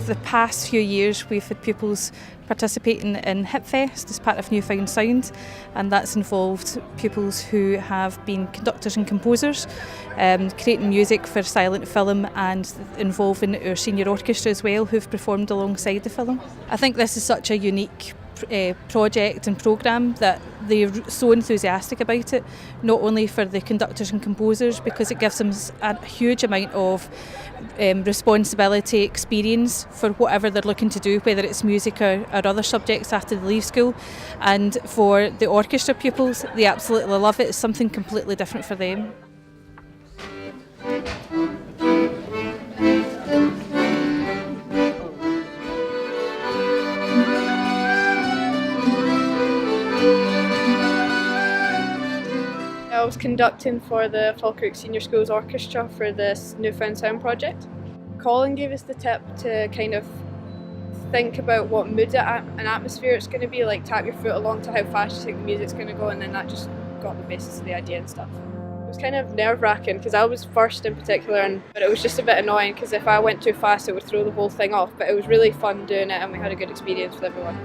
the past few years we've had pupils participating in HippFest as part of Newfound Sound, and that's involved pupils who have been conductors and composers, creating music for silent film and involving our senior orchestra as well, who've performed alongside the film. I think this is such a unique project and programme that they're so enthusiastic about it, not only for the conductors and composers because it gives them a huge amount of responsibility, experience for whatever they're looking to do, whether it's music or other subjects after they leave school, and for the orchestra pupils, they absolutely love it. It's something completely different for them. I was conducting for the Falkirk Senior Schools Orchestra for this Newfound Sound project. Colin gave us the tip to kind of think about what mood and atmosphere it's going to be, like tap your foot along to how fast you think the music's going to go, and then that just got the basis of the idea and stuff. It was kind of nerve-wracking because I was first in particular, but it was just a bit annoying because if I went too fast it would throw the whole thing off, but it was really fun doing it and we had a good experience with everyone.